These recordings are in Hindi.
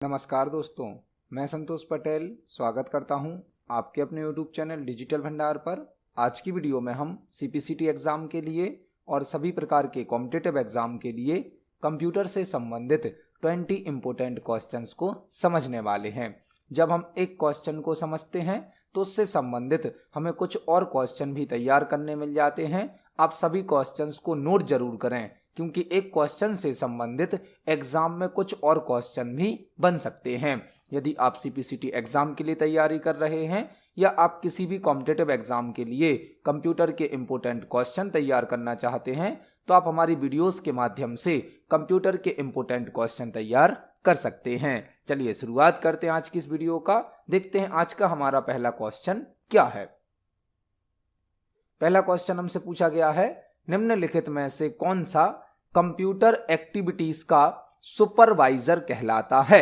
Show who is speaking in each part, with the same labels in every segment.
Speaker 1: नमस्कार दोस्तों, मैं संतोष पटेल स्वागत करता हूं आपके अपने YouTube चैनल डिजिटल भंडार पर। आज की वीडियो में हम CPCT एग्ज़ाम के लिए और सभी प्रकार के कॉम्पिटिटिव एग्ज़ाम के लिए कंप्यूटर से संबंधित 20 इम्पोर्टेंट क्वेश्चंस को समझने वाले हैं। जब हम एक क्वेश्चन को समझते हैं तो उससे संबंधित हमें कुछ और क्वेश्चन भी तैयार करने मिल जाते हैं। आप सभी क्वेश्चंस को नोट जरूर करें, क्योंकि एक क्वेश्चन से संबंधित एग्जाम में कुछ और क्वेश्चन भी बन सकते हैं। यदि आप CPCT एग्जाम के लिए तैयारी कर रहे हैं या आप किसी भी कॉम्पिटिटिव एग्जाम के लिए कंप्यूटर के इम्पोर्टेंट क्वेश्चन तैयार करना चाहते हैं तो आप हमारी वीडियोस के माध्यम से कंप्यूटर के इम्पोर्टेंट क्वेश्चन तैयार कर सकते हैं। चलिए शुरुआत करते हैं आज की इस वीडियो का। देखते हैं आज का हमारा पहला क्वेश्चन क्या है। पहला क्वेश्चन हमसे पूछा गया है, निम्नलिखित में से कौन सा कंप्यूटर एक्टिविटीज का सुपरवाइजर कहलाता है।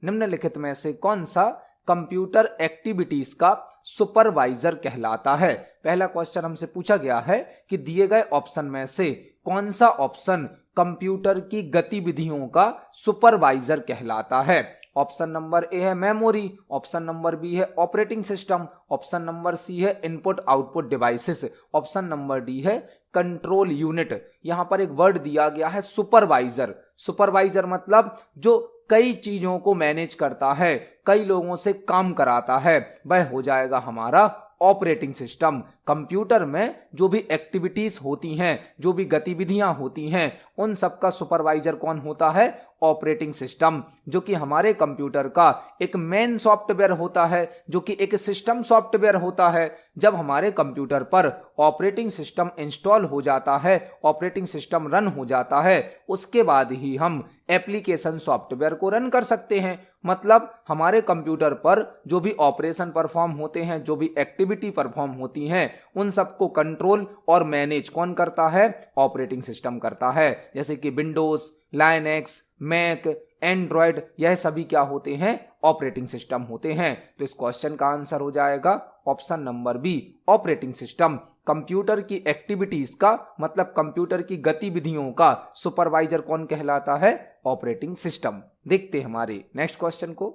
Speaker 1: निम्नलिखित में से कौन सा कंप्यूटर एक्टिविटीज का सुपरवाइजर कहलाता है। पहला क्वेश्चन हमसे पूछा गया है कि दिए गए ऑप्शन में से कौन सा ऑप्शन कंप्यूटर की गतिविधियों का सुपरवाइजर कहलाता है। ऑप्शन नंबर ए है मेमोरी, ऑप्शन नंबर बी है operating system, option number C है input output devices, option number D है कंट्रोल यूनिट। यहां पर एक वर्ड दिया गया है सुपरवाइजर। सुपरवाइजर मतलब जो कई चीजों को मैनेज करता है, कई लोगों से काम कराता है, वह हो जाएगा हमारा ऑपरेटिंग सिस्टम। कंप्यूटर में जो भी एक्टिविटीज होती हैं, जो भी गतिविधियां होती हैं, उन सब का सुपरवाइजर कौन होता है? ऑपरेटिंग सिस्टम, जो कि हमारे कंप्यूटर का एक मेन सॉफ्टवेयर होता है, जो कि एक सिस्टम सॉफ्टवेयर होता है। जब हमारे कंप्यूटर पर ऑपरेटिंग सिस्टम इंस्टॉल हो जाता है, ऑपरेटिंग सिस्टम रन हो जाता है, उसके बाद ही हम एप्लीकेशन सॉफ्टवेयर को रन कर सकते हैं। मतलब हमारे कंप्यूटर पर जो भी ऑपरेशन परफॉर्म होते हैं, जो भी एक्टिविटी परफॉर्म होती हैं, उन सबको कंट्रोल और मैनेज कौन करता है? ऑपरेटिंग सिस्टम करता है। जैसे कि विंडोज, लाइनेक्स, मैक, एंड्रॉयड, यह सभी क्या होते हैं? ऑपरेटिंग सिस्टम होते हैं। तो इस क्वेश्चन का आंसर हो जाएगा option number B, operating system. Computer की एक्टिविटीज का मतलब कंप्यूटर की गतिविधियों का सुपरवाइजर कौन कहलाता है? Operating system. देखते हैं हमारे नेक्स्ट क्वेश्चन को।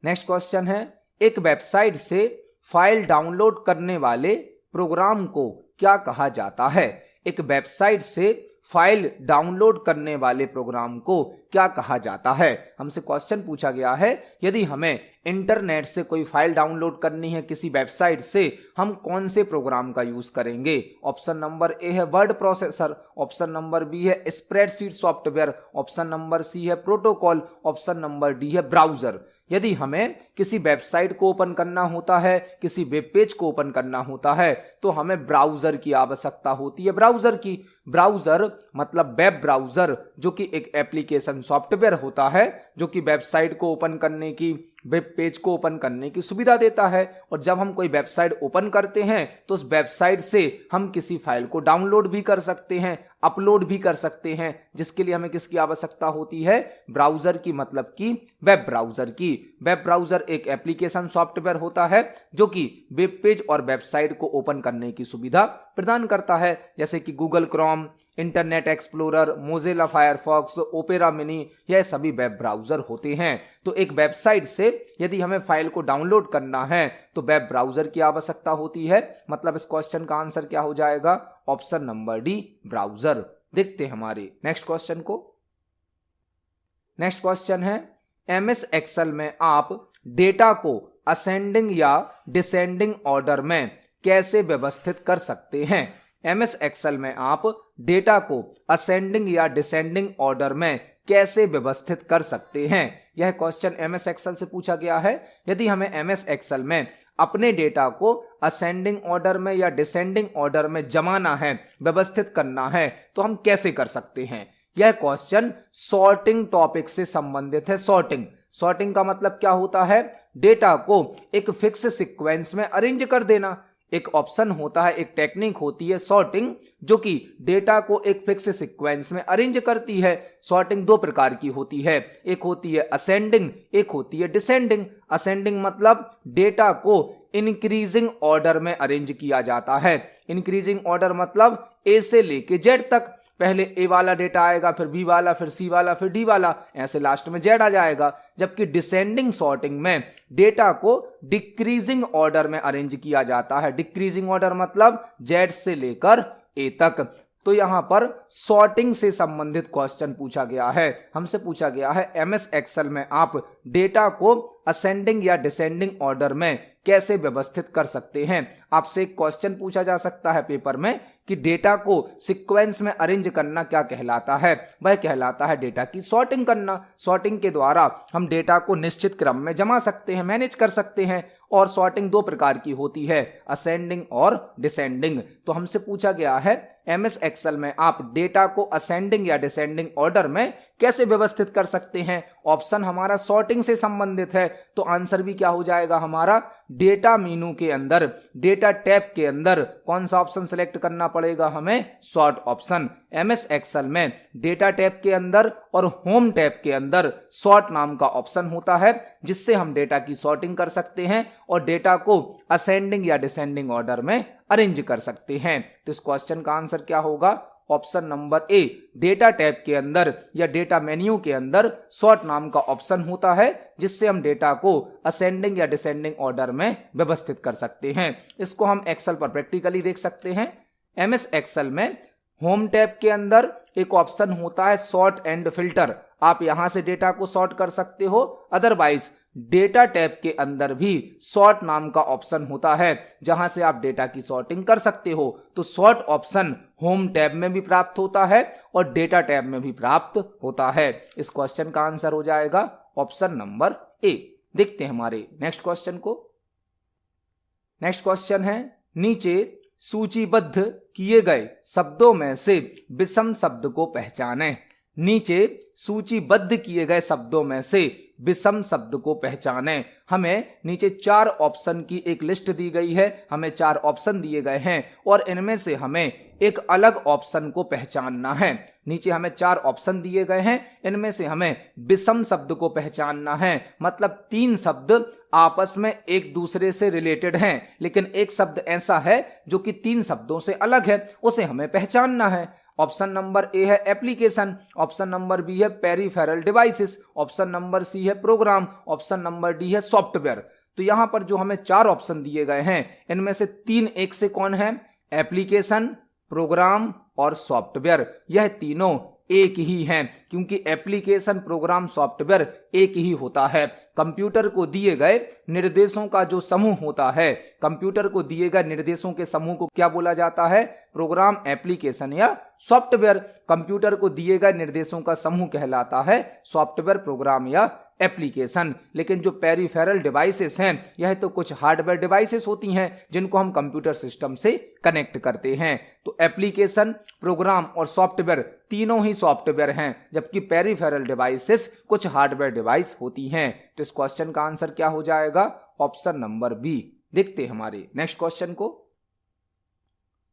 Speaker 1: नेक्स्ट क्वेश्चन है, एक वेबसाइट से फाइल डाउनलोड करने वाले प्रोग्राम को क्या कहा जाता है। एक वेबसाइट से फाइल डाउनलोड करने वाले प्रोग्राम को क्या कहा जाता है। हमसे क्वेश्चन पूछा गया है, यदि हमें इंटरनेट से कोई फाइल डाउनलोड करनी है किसी वेबसाइट से, हम कौन से प्रोग्राम का यूज करेंगे। ऑप्शन नंबर ए है word processor, option number B है spreadsheet software, option number C है प्रोटोकॉल, ऑप्शन नंबर डी है ब्राउजर। यदि हमें किसी वेबसाइट को ओपन करना होता है, किसी वेब पेज को ओपन करना होता है, तो हमें ब्राउजर की आवश्यकता होती है। ब्राउजर की, ब्राउजर मतलब वेब ब्राउजर, जो कि एक एप्लीकेशन सॉफ्टवेयर होता है, जो कि वेबसाइट को ओपन करने की, वेब पेज को ओपन करने की सुविधा देता है। और जब हम कोई वेबसाइट ओपन करते हैं तो उस वेबसाइट से हम किसी फाइल को डाउनलोड भी कर सकते हैं, अपलोड भी कर सकते हैं, जिसके लिए हमें किसकी आवश्यकता होती है? ब्राउजर की, मतलब कि वेब ब्राउजर की। वेब ब्राउजर एक एप्लीकेशन सॉफ्टवेयर होता है जो कि वेब पेज और वेबसाइट को ओपन करने की सुविधा प्रदान करता है, जैसे कि Google Chrome, internet explorer, Mozilla Firefox, opera mini, यह सभी वेब ब्राउजर होते हैं। तो एक वेबसाइट से यदि हमें फाइल को डाउनलोड करना है तो वेब ब्राउजर की आवश्यकता होती है। मतलब इस क्वेश्चन का आंसर क्या हो जाएगा? Option number D, browser. देखते हैं हमारे नेक्स्ट क्वेश्चन को। नेक्स्ट क्वेश्चन है, MS एक्सेल में आप डेटा को असेंडिंग या डिसेंडिंग ऑर्डर में कैसे व्यवस्थित कर सकते हैं। MS एक्सेल में आप डेटा को असेंडिंग या डिसेंडिंग ऑर्डर में कैसे व्यवस्थित कर सकते हैं। यह क्वेश्चन MS एक्सेल से पूछा गया है। यदि हमें MS एक्सेल में अपने डेटा को असेंडिंग ऑर्डर में या डिसेंडिंग ऑर्डर में जमाना है, व्यवस्थित करना है, तो हम कैसे कर सकते हैं। यह क्वेश्चन सॉर्टिंग टॉपिक से संबंधित है। सॉर्टिंग का मतलब क्या होता है? डेटा को एक फिक्स सीक्वेंस में अरेंज कर देना। एक ऑप्शन होता है, एक टेक्निक होती है सॉर्टिंग, जो कि डेटा को एक फिक्स सीक्वेंस में अरेंज करती है। सॉर्टिंग दो प्रकार की होती है, एक होती है असेंडिंग, एक होती है डिसेंडिंग। असेंडिंग मतलब डेटा को इंक्रीजिंग ऑर्डर में अरेंज किया जाता है। इंक्रीजिंग ऑर्डर मतलब ए से लेके जेड तक, पहले ए वाला डेटा आएगा, फिर बी वाला, फिर सी वाला, फिर डी वाला, ऐसे लास्ट में जेड आ जाएगा। जबकि डिसेंडिंग सॉर्टिंग में डेटा को डिक्रीजिंग ऑर्डर में अरेंज किया जाता है। डिक्रीजिंग ऑर्डर मतलब जेड से लेकर ए तक। तो यहां पर सॉर्टिंग से संबंधित क्वेश्चन पूछा गया है। हमसे पूछा गया है एमएस एक्सेल में आप डेटा को असेंडिंग या डिसेंडिंग ऑर्डर में कैसे व्यवस्थित कर सकते हैं। आपसे एक क्वेश्चन पूछा जा सकता है पेपर में कि डेटा को सीक्वेंस में अरेंज करना क्या कहलाता है। वह कहलाता है डेटा की सॉर्टिंग करना। सॉर्टिंग के द्वारा हम डेटा को निश्चित क्रम में जमा सकते हैं, मैनेज कर सकते हैं। और सॉर्टिंग दो प्रकार की होती है, असेंडिंग और डिसेंडिंग। तो हमसे पूछा गया है एमएस एक्सेल में आप डेटा को असेंडिंग या डिसेंडिंग ऑर्डर में कैसे व्यवस्थित कर सकते हैं। ऑप्शन हमारा सॉर्टिंग से संबंधित है, तो आंसर भी क्या हो जाएगा हमारा, डेटा मेनू के अंदर, डेटा टैब के अंदर कौन सा ऑप्शन सेलेक्ट करना पड़ेगा हमें, सॉर्ट ऑप्शन। एमएस एक्सेल में डेटा टैब के अंदर और होम टैब के अंदर सॉर्ट नाम का ऑप्शन होता है, जिससे हम डेटा की सॉर्टिंग कर सकते हैं और डेटा को असेंडिंग या डिसेंडिंग ऑर्डर में अरेंज कर सकते हैं। तो इस क्वेश्चन का आंसर क्या होगा, ऑप्शन नंबर ए। डेटा टैब के अंदर या डेटा मेन्यू के अंदर सॉर्ट नाम का ऑप्शन होता है, जिससे हम डेटा को असेंडिंग या डिसेंडिंग ऑर्डर में व्यवस्थित कर सकते हैं। इसको हम एक्सेल पर प्रैक्टिकली देख सकते हैं। एमएस एक्सेल में होम टैब के अंदर एक ऑप्शन होता है सॉर्ट एंड फिल्टर। आप यहां से डेटा को सॉर्ट कर सकते हो। अदरवाइज डेटा टैब के अंदर भी सॉर्ट नाम का ऑप्शन होता है, जहां से आप डेटा की सॉर्टिंग कर सकते हो। तो सॉर्ट ऑप्शन होम टैब में भी प्राप्त होता है और डेटा टैब में भी प्राप्त होता है। इस क्वेश्चन का आंसर हो जाएगा ऑप्शन नंबर ए। देखते हैं हमारे नेक्स्ट क्वेश्चन को। नेक्स्ट क्वेश्चन है, नीचे सूचीबद्ध किए गए शब्दों में से विषम शब्द को पहचानें। नीचे सूचीबद्ध किए गए शब्दों में से विषम शब्द को पहचानें। हमें नीचे 4 ऑप्शन की एक लिस्ट दी गई है, हमें 4 ऑप्शन दिए गए हैं और इनमें से हमें एक अलग ऑप्शन को पहचानना है। नीचे हमें 4 ऑप्शन दिए गए हैं, इनमें से हमें विषम शब्द को पहचानना है। मतलब 3 शब्द आपस में एक दूसरे से रिलेटेड हैं, लेकिन एक शब्द ऐसा है जो कि 3 शब्दों से अलग है, उसे हमें पहचानना है। ऑप्शन नंबर ए है एप्लीकेशन, ऑप्शन नंबर बी है peripheral devices, option number C है प्रोग्राम, ऑप्शन नंबर डी है सॉफ्टवेयर। तो यहां पर जो हमें 4 ऑप्शन दिए गए हैं, इनमें से 3 एक से कौन है, एप्लीकेशन, प्रोग्राम और सॉफ्टवेयर। यह तीनों एक ही हैं, क्योंकि एप्लीकेशन, प्रोग्राम, सॉफ्टवेयर एक ही होता है। कंप्यूटर को दिए गए निर्देशों का जो समूह होता है, कंप्यूटर को दिए गए निर्देशों के समूह को क्या बोला जाता है, प्रोग्राम, एप्लीकेशन या सॉफ्टवेयर। कंप्यूटर को दिए गए निर्देशों का समूह कहलाता है सॉफ्टवेयर, प्रोग्राम या एप्लीकेशन। लेकिन जो पेरिफेरल डिवाइसेस हैं, यह तो कुछ हार्डवेयर डिवाइसेस होती हैं जिनको हम कंप्यूटर सिस्टम से कनेक्ट करते हैं। तो एप्लीकेशन, प्रोग्राम और सॉफ्टवेयर तीनों ही सॉफ्टवेयर हैं, जबकि पेरिफेरल डिवाइसेस कुछ हार्डवेयर डिवाइस होती हैं। तो इस क्वेश्चन का आंसर क्या हो जाएगा, ऑप्शन नंबर बी। देखते हैं हमारे नेक्स्ट क्वेश्चन को।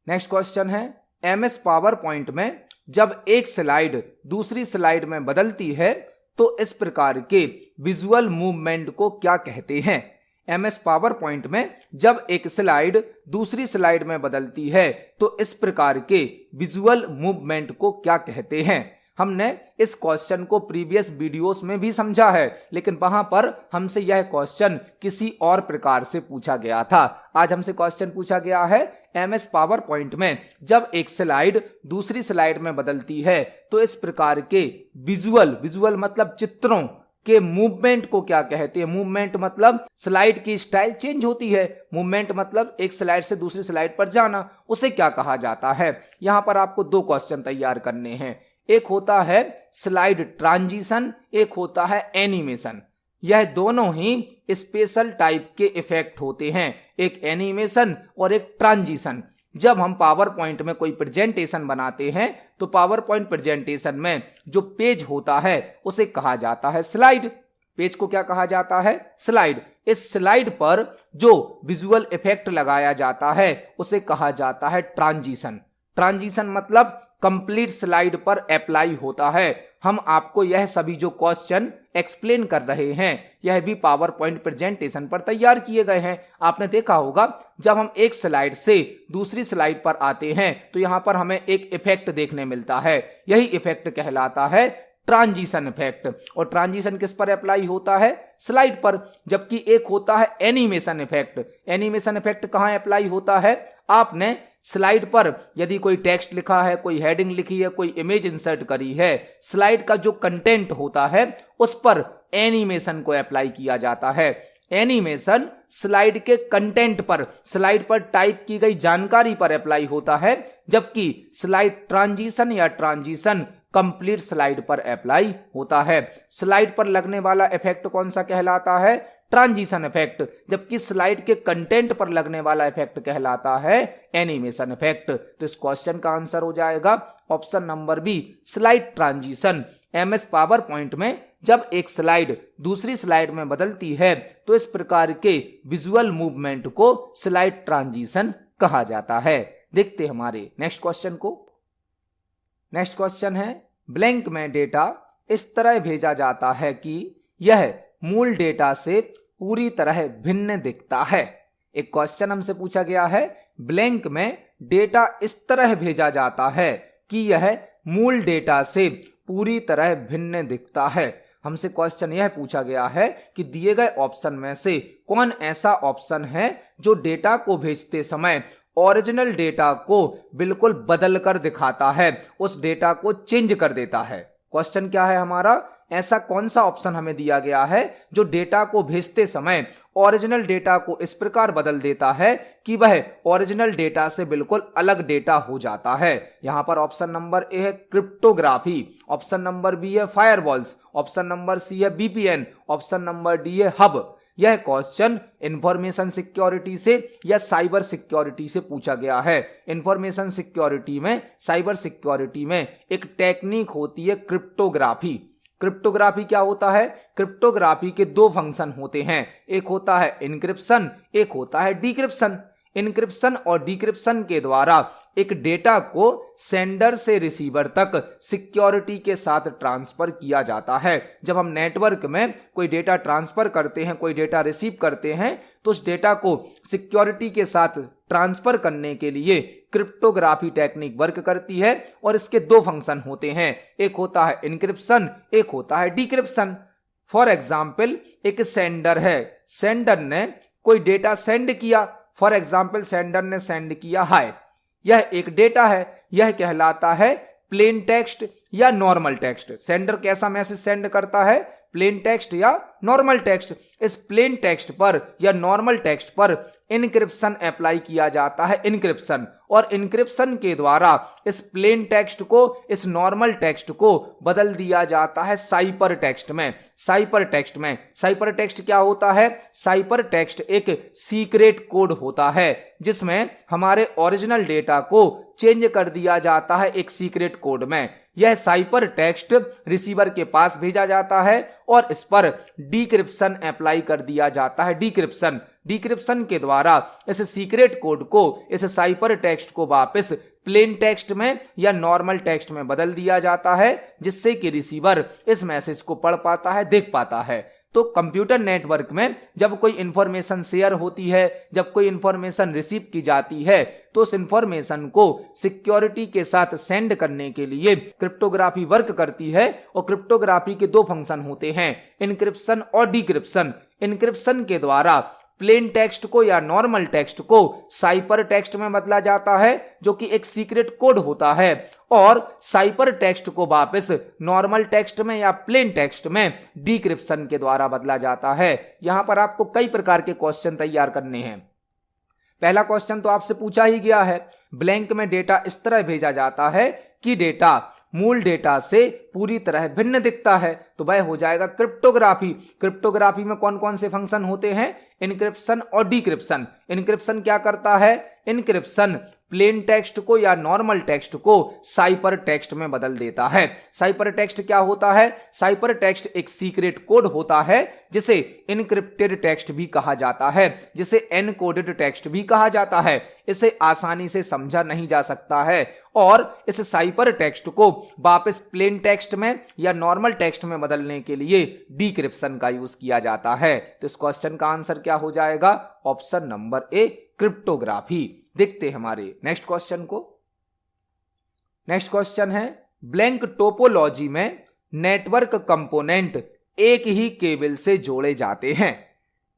Speaker 1: नेक्स्ट क्वेश्चन है, एमएस पावर पॉइंट में जब एक स्लाइड दूसरी स्लाइड में बदलती है तो इस प्रकार के विजुअल मूवमेंट को क्या कहते हैं। एमएस पावर पॉइंट में जब एक स्लाइड दूसरी स्लाइड में बदलती है तो इस प्रकार के विजुअल मूवमेंट को क्या कहते हैं। हमने इस क्वेश्चन को प्रीवियस वीडियोस में भी समझा है, लेकिन वहां पर हमसे यह क्वेश्चन किसी और प्रकार से पूछा गया था। आज हमसे क्वेश्चन पूछा गया है, एमएस पावर पॉइंट में जब एक स्लाइड दूसरी स्लाइड में बदलती है तो इस प्रकार के विजुअल मतलब चित्रों के मूवमेंट को क्या कहते हैं। मूवमेंट मतलब स्लाइड की स्टाइल चेंज होती है, मूवमेंट मतलब एक स्लाइड से दूसरी स्लाइड पर जाना, उसे क्या कहा जाता है। यहां पर आपको 2 क्वेश्चन तैयार करने हैं। एक होता है स्लाइड ट्रांजिशन, एक होता है एनिमेशन। यह दोनों ही स्पेशल टाइप के इफेक्ट होते हैं, एक एनिमेशन और एक ट्रांजिशन। जब हम पावर पॉइंट में कोई प्रेजेंटेशन बनाते हैं तो पावर पॉइंट प्रेजेंटेशन में जो पेज होता है उसे कहा जाता है स्लाइड। पेज को क्या कहा जाता है, स्लाइड। इस स्लाइड पर जो विजुअल इफेक्ट लगाया जाता है उसे कहा जाता है ट्रांजिशन। ट्रांजिशन मतलब कंप्लीट स्लाइड पर अप्लाई होता है। हम आपको यह सभी जो क्वेश्चन एक्सप्लेन कर रहे हैं यह भी पावर पॉइंट प्रेजेंटेशन पर तैयार किए गए हैं। आपने देखा होगा जब हम एक स्लाइड से दूसरी स्लाइड पर आते हैं तो यहां पर हमें एक इफेक्ट देखने मिलता है, यही इफेक्ट कहलाता है ट्रांजिशन इफेक्ट। और ट्रांजिशन किस पर अप्लाई होता है? स्लाइड पर। जबकि एक होता है एनिमेशन इफेक्ट। एनिमेशन इफेक्ट कहां अप्लाई होता है? आपने स्लाइड पर यदि कोई टेक्स्ट लिखा है, कोई हेडिंग लिखी है, कोई इमेज इंसर्ट करी है, स्लाइड का जो कंटेंट होता है उस पर एनिमेशन को अप्लाई किया जाता है। एनिमेशन स्लाइड के कंटेंट पर, स्लाइड पर टाइप की गई जानकारी पर अप्लाई होता है, जबकि स्लाइड ट्रांजिशन या ट्रांजिशन कंप्लीट स्लाइड पर अप्लाई होता है। स्लाइड पर लगने वाला इफेक्ट कौन सा कहलाता है? Transition effect. जबकि स्लाइड के कंटेंट पर लगने वाला इफेक्ट कहलाता है एनिमेशन इफेक्ट। तो इस क्वेश्चन का आंसर हो जाएगा option number B, slide transition. MS PowerPoint में जब एक स्लाइड दूसरी स्लाइड में बदलती है तो इस प्रकार के विजुअल मूवमेंट को स्लाइड ट्रांजिशन कहा जाता है। देखते हैं हमारे नेक्स्ट क्वेश्चन को। नेक्स्ट क्वेश्चन है, ब्लैंक में डेटा इस तरह भेजा जाता है कि यह मूल डेटा से पूरी तरह भिन्न दिखता है। एक क्वेश्चन हमसे पूछा गया है, ब्लैंक में डेटा इस तरह भेजा जाता है कि यह मूल डेटा से पूरी तरह भिन्न दिखता है। हमसे क्वेश्चन यह पूछा गया है कि दिए गए ऑप्शन में से कौन ऐसा ऑप्शन है जो डेटा को भेजते समय ओरिजिनल डेटा को बिल्कुल बदल कर दिखाता है, उस डेटा को चेंज कर देता है। क्वेश्चन क्या है हमारा? ऐसा कौन सा ऑप्शन हमें दिया गया है जो डेटा को भेजते समय ओरिजिनल डेटा को इस प्रकार बदल देता है कि वह ओरिजिनल डेटा से बिल्कुल अलग डेटा हो जाता है। यहां पर ऑप्शन नंबर ए है क्रिप्टोग्राफी, ऑप्शन नंबर बी है फायरवॉल्स, ऑप्शन नंबर सी है बीपीएन, ऑप्शन नंबर डी है हब। यह क्वेश्चन इंफॉर्मेशन सिक्योरिटी से या साइबर सिक्योरिटी से पूछा गया है। इंफॉर्मेशन सिक्योरिटी में, साइबर सिक्योरिटी में एक टेक्निक होती है क्रिप्टोग्राफी। क्रिप्टोग्राफी क्या होता है? क्रिप्टोग्राफी के दो फंक्शन होते हैं, एक होता है इनक्रिप्शन, एक होता है डिक्रिप्शन। इनक्रिप्शन और डिक्रिप्शन के द्वारा एक डेटा को सेंडर से रिसीवर तक सिक्योरिटी के साथ ट्रांसफर किया जाता है। जब हम नेटवर्क में कोई डेटा ट्रांसफर करते हैं, कोई डेटा रिसीव करते हैं, तो उस डेटा को सिक्योरिटी के साथ ट्रांसफर करने के लिए क्रिप्टोग्राफी टेक्निक वर्क करती है। और इसके दो फंक्शन होते हैं, एक होता है इनक्रिप्शन, एक होता है डिक्रिप्शन। फॉर एग्जाम्पल, एक सेंडर है, सेंडर ने कोई डेटा सेंड किया। फॉर एग्जाम्पल, सेंडर ने सेंड किया हाय, यह एक डेटा है, यह कहलाता है प्लेन टेक्स्ट या नॉर्मल टेक्स्ट। सेंडर कैसा मैसेज सेंड करता है? प्लेन टेक्स्ट या नॉर्मल टेक्स्ट। इस प्लेन टेक्स्ट पर या नॉर्मल टेक्स्ट पर इनक्रिप्शन अप्लाई किया जाता है, इनक्रिप्शन। और इनक्रिप्शन के द्वारा इस प्लेन टेक्स्ट को, इस नॉर्मल टेक्स्ट को बदल दिया जाता है साइपर टेक्स्ट में। साइपर टेक्स्ट में, साइपर टेक्स्ट क्या होता है? साइपर टेक्स्ट एक सीक्रेट कोड होता है जिसमें हमारे ओरिजिनल डेटा को चेंज कर दिया जाता है एक सीक्रेट कोड में। यह साइपर टेक्स्ट रिसीवर के पास भेजा जाता है और इस पर डिक्रिप्शन अप्लाई कर दिया जाता है, डिक्रिप्शन। डिक्रिप्शन के द्वारा इस सीक्रेट कोड को, इस साइपर टेक्स्ट को वापस प्लेन टेक्स्ट में या नॉर्मल टेक्स्ट में बदल दिया जाता है, जिससे कि रिसीवर इस मैसेज को पढ़ पाता है, देख पाता है। तो कंप्यूटर नेटवर्क में जब कोई इंफॉर्मेशन शेयर होती है, जब कोई इंफॉर्मेशन रिसीव की जाती है, तो उस इंफॉर्मेशन को सिक्योरिटी के साथ सेंड करने के लिए क्रिप्टोग्राफी वर्क करती है। और क्रिप्टोग्राफी के दो फंक्शन होते हैं, इनक्रिप्शन और डिक्रिप्शन। इनक्रिप्शन के द्वारा प्लेन टेक्स्ट को या नॉर्मल टेक्स्ट को साइपर टेक्स्ट में बदला जाता है, जो कि एक सीक्रेट कोड होता है, और साइपर टेक्स्ट को वापस नॉर्मल टेक्स्ट में या प्लेन टेक्स्ट में डिक्रिप्शन के द्वारा बदला जाता है। यहां पर आपको कई प्रकार के क्वेश्चन तैयार करने हैं। पहला क्वेश्चन तो आपसे पूछा ही गया है, ब्लैंक में डेटा इस तरह भेजा जाता है कि डेटा मूल डेटा से पूरी तरह भिन्न दिखता है, तो वह हो जाएगा क्रिप्टोग्राफी। क्रिप्टोग्राफी में कौन कौन से फंक्शन होते हैं? इनक्रिप्शन और डिक्रिप्शन। इनक्रिप्शन क्या करता है? इनक्रिप्शन प्लेन टेक्स्ट को या नॉर्मल टेक्स्ट को साइपर टेक्स्ट में बदल देता है। साइपर टेक्स्ट क्या होता है? साइपर टेक्स्ट एक सीक्रेट कोड होता है जिसे इनक्रिप्टेड टेक्स्ट भी कहा जाता है, जिसे एनकोडेड टेक्स्ट भी कहा जाता है। इसे आसानी से समझा नहीं जा सकता है और इस साइपर टेक्स्ट को वापस प्लेन टेक्स्ट में या नॉर्मल टेक्स्ट में बदलने के लिए डिक्रिप्शन का यूज किया जाता है। तो इस क्वेश्चन का आंसर क्या हो जाएगा? ऑप्शन नंबर ए, क्रिप्टोग्राफी। देखते हैं हमारे नेक्स्ट क्वेश्चन को। नेक्स्ट क्वेश्चन है, ब्लैंक टोपोलॉजी में नेटवर्क कंपोनेंट एक ही केबल से जोड़े जाते हैं।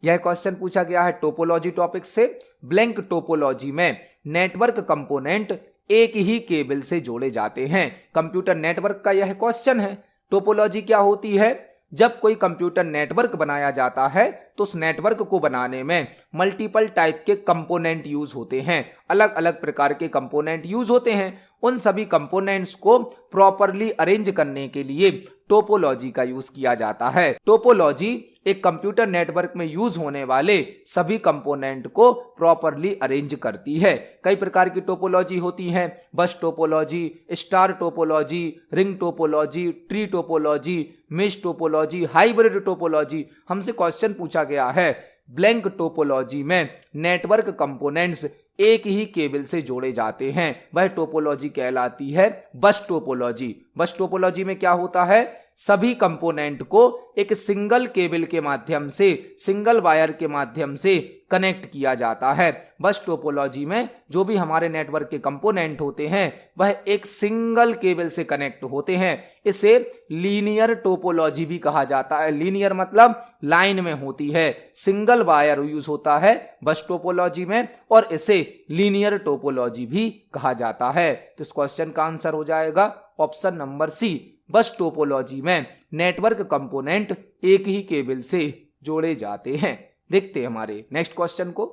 Speaker 1: यह क्वेश्चन पूछा गया है टोपोलॉजी टॉपिक से। ब्लैंक टोपोलॉजी में नेटवर्क कंपोनेंट एक ही केबल से जोड़े जाते हैं। कंप्यूटर नेटवर्क का यह क्वेश्चन है। टोपोलॉजी क्या होती है? जब कोई कंप्यूटर नेटवर्क बनाया जाता है तो उस नेटवर्क को बनाने में मल्टीपल टाइप के कंपोनेंट यूज होते हैं, अलग अलग प्रकार के कंपोनेंट यूज होते हैं। उन सभी कंपोनेंट्स को प्रॉपरली अरेंज करने के लिए टोपोलॉजी का यूज किया जाता है। टोपोलॉजी एक कंप्यूटर नेटवर्क में यूज होने वाले सभी कंपोनेंट को प्रॉपरली अरेंज करती है। कई प्रकार की टोपोलॉजी होती है, बस topology, star topology, ring topology, tree topology, mesh topology, hybrid topology. हमसे क्वेश्चन पूछा गया है ब्लैंक टोपोलॉजी में नेटवर्क कंपोनेंट्स एक ही केबल से जोड़े जाते हैं, वह टोपोलॉजी कहलाती है बस टोपोलॉजी। बस टोपोलॉजी में क्या होता है? सभी कंपोनेंट को एक सिंगल केबल के माध्यम से, सिंगल वायर के माध्यम से कनेक्ट किया जाता है। बस टोपोलॉजी में जो भी हमारे नेटवर्क के कंपोनेंट होते हैं वह एक सिंगल केबल से कनेक्ट होते हैं। इसे लीनियर टोपोलॉजी भी कहा जाता है। लीनियर मतलब लाइन में होती है, सिंगल वायर यूज होता है बस टोपोलॉजी में, और इसे लीनियर टोपोलॉजी भी कहा जाता है। तो इस क्वेश्चन का आंसर हो जाएगा ऑप्शन नंबर सी, बस टोपोलॉजी में नेटवर्क कंपोनेंट एक ही केबल से जोड़े जाते हैं। देखते हैं हमारे नेक्स्ट क्वेश्चन को।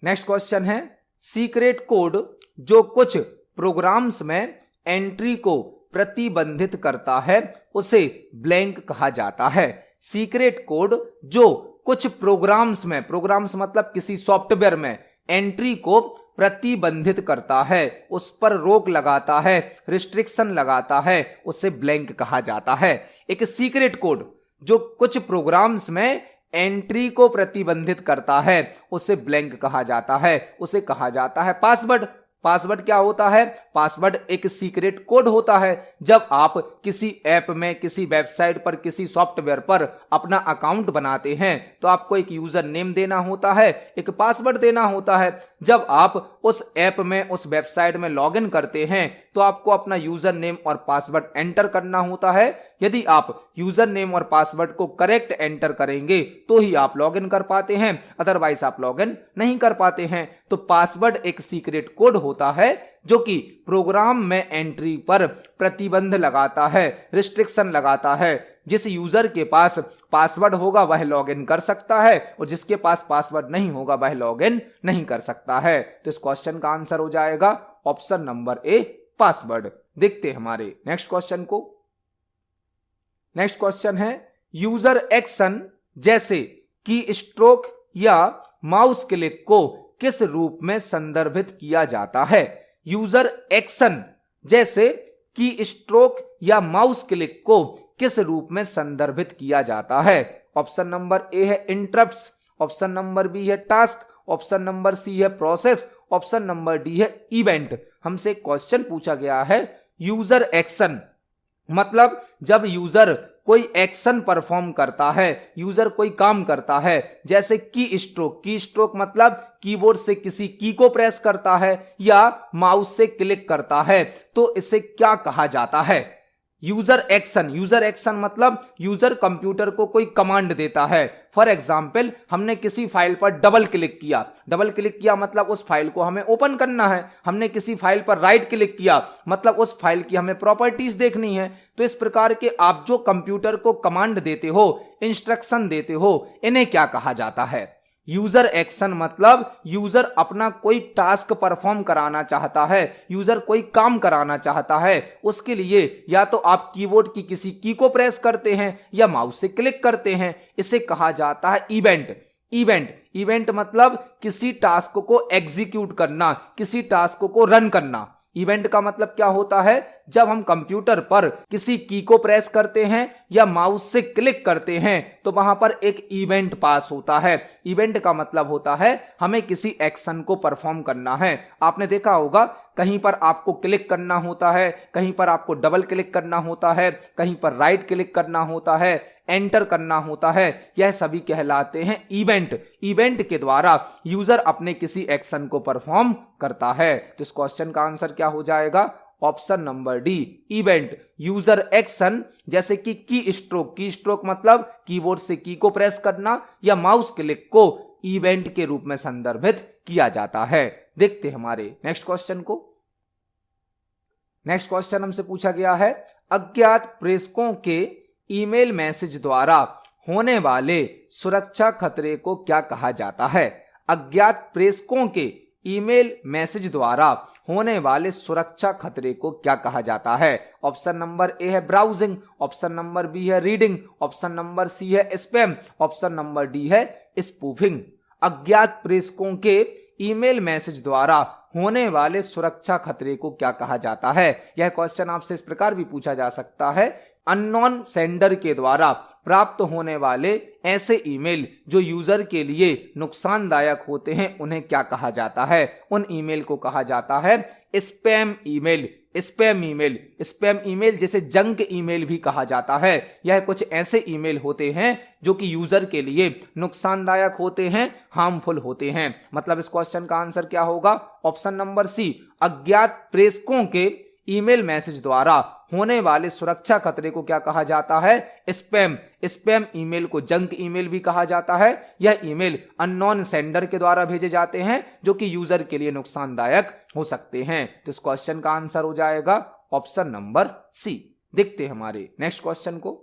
Speaker 1: नेक्स्ट क्वेश्चन है, सीक्रेट कोड जो कुछ प्रोग्राम्स में एंट्री को प्रतिबंधित करता है उसे ब्लैंक कहा जाता है। सीक्रेट कोड जो कुछ प्रोग्राम्स में, प्रोग्राम्स मतलब किसी सॉफ्टवेयर में एंट्री को प्रतिबंधित करता है, उस पर रोक लगाता है, रिस्ट्रिक्शन लगाता है, उसे ब्लैंक कहा जाता है। एक सीक्रेट कोड जो कुछ प्रोग्राम्स में एंट्री को प्रतिबंधित करता है उसे ब्लैंक कहा जाता है, उसे कहा जाता है पासवर्ड। पासवर्ड क्या होता है? पासवर्ड एक सीक्रेट कोड होता है। जब आप किसी ऐप में, किसी वेबसाइट पर, किसी सॉफ्टवेयर पर अपना अकाउंट बनाते हैं तो आपको एक यूजर नेम देना होता है, एक पासवर्ड देना होता है। जब आप उस ऐप में, उस वेबसाइट में लॉगिन करते हैं तो आपको अपना यूजर नेम और पासवर्ड एंटर करना होता है। यदि आप यूजर नेम और पासवर्ड को करेक्ट एंटर करेंगे तो ही आप लॉगिन कर पाते हैं, अदरवाइज आप लॉगिन नहीं कर पाते हैं। तो पासवर्ड एक सीक्रेट कोड होता है जो कि प्रोग्राम में एंट्री पर प्रतिबंध लगाता है, रिस्ट्रिक्शन लगाता है। जिस यूजर के पास पासवर्ड होगा वह लॉगिन कर सकता है और जिसके पास पासवर्ड नहीं होगा वह लॉगिन नहीं कर सकता है। तो इस क्वेश्चन का आंसर हो जाएगा ऑप्शन नंबर ए, पासवर्ड। देखते हैं हमारे नेक्स्ट क्वेश्चन को। नेक्स्ट क्वेश्चन है, यूजर एक्शन जैसे की स्ट्रोक या माउस क्लिक को किस रूप में संदर्भित किया जाता है? यूजर एक्शन जैसे की स्ट्रोक या माउस क्लिक को किस रूप में संदर्भित किया जाता है? ऑप्शन नंबर ए है इंटरप्ट्स, ऑप्शन नंबर बी है टास्क, ऑप्शन नंबर सी है प्रोसेस, ऑप्शन नंबर डी है इवेंट। हमसे क्वेश्चन पूछा गया है यूजर एक्शन मतलब जब यूजर कोई एक्शन परफॉर्म करता है, यूजर कोई काम करता है, जैसे की स्ट्रोक। की स्ट्रोक मतलब कीबोर्ड से किसी की को प्रेस करता है या माउस से क्लिक करता है, तो इसे क्या कहा जाता है? User action. यूजर एक्शन मतलब यूजर कंप्यूटर को कोई कमांड देता है। फॉर एग्जाम्पल, हमने किसी फाइल पर डबल क्लिक किया, डबल क्लिक किया मतलब उस फाइल को हमें ओपन करना है। हमने किसी फाइल पर राइट क्लिक किया मतलब उस फाइल की हमें प्रॉपर्टीज देखनी है। तो इस प्रकार के आप जो कंप्यूटर को कमांड देते हो, इंस्ट्रक्शन देते हो, इन्हें क्या कहा जाता है? यूजर एक्शन मतलब यूजर अपना कोई टास्क परफॉर्म कराना चाहता है, यूजर कोई काम कराना चाहता है, उसके लिए या तो आप कीबोर्ड की किसी की को प्रेस करते हैं या माउस से क्लिक करते हैं। इसे कहा जाता है इवेंट। इवेंट मतलब किसी टास्क को एग्जीक्यूट करना, किसी टास्क को रन करना। इवेंट का मतलब क्या होता है? जब हम कंप्यूटर पर किसी की को प्रेस करते हैं या माउस से क्लिक करते हैं तो वहां पर एक इवेंट पास होता है। इवेंट का मतलब होता है हमें किसी एक्शन को परफॉर्म करना है। आपने देखा होगा कहीं पर आपको क्लिक करना होता है, कहीं पर आपको डबल क्लिक करना होता है, कहीं पर राइट क्लिक करना होता है, एंटर करना होता है, यह सभी कहलाते हैं इवेंट। इवेंट के द्वारा यूजर अपने किसी एक्शन को परफॉर्म करता है। तो इस क्वेश्चन का आंसर क्या हो जाएगा? Option number D, event. User action जैसे कि की स्ट्रोक मतलब कीबोर्ड से की को प्रेस करना या माउस क्लिक को इवेंट के रूप में संदर्भित किया जाता है। देखते हैं हमारे नेक्स्ट क्वेश्चन को। नेक्स्ट क्वेश्चन हमसे पूछा गया है, अज्ञात प्रेषकों के ईमेल मैसेज द्वारा होने वाले सुरक्षा खतरे को क्या कहा जाता है? अज्ञात प्रेषकों के ईमेल मैसेज द्वारा होने वाले सुरक्षा खतरे को क्या कहा जाता है? ऑप्शन नंबर ए है ब्राउजिंग, ऑप्शन नंबर बी है रीडिंग, ऑप्शन नंबर सी है स्पैम, ऑप्शन नंबर डी है स्पूफिंग। अज्ञात प्रेषकों के ईमेल मैसेज द्वारा होने वाले सुरक्षा खतरे को क्या कहा जाता है? यह क्वेश्चन आपसे इस प्रकार भी पूछा जा सकता है, अननोन सेंडर के द्वारा प्राप्त होने वाले ऐसे ईमेल जो यूजर के लिए नुकसानदायक होते हैं उन्हें क्या कहा जाता है? उन ईमेल को कहा जाता है spam email. Spam email, spam email जिसे जंक ईमेल भी कहा जाता है, यह कुछ ऐसे ईमेल होते हैं जो कि यूजर के लिए नुकसानदायक होते हैं, हार्मफुल होते हैं। मतलब इस क्वेश्चन का आंसर क्या होगा? ऑप्शन नंबर सी, अज्ञात प्रेषकों के ईमेल मैसेज द्वारा होने वाले सुरक्षा खतरे को क्या कहा जाता है? स्पैम। स्पैम ईमेल को जंक ईमेल भी कहा जाता है। यह ईमेल अननोन सेंडर के द्वारा भेजे जाते हैं जो कि यूजर के लिए नुकसानदायक हो सकते हैं। तो इस क्वेश्चन का आंसर हो जाएगा ऑप्शन नंबर सी। देखते हैं हमारे नेक्स्ट क्वेश्चन को।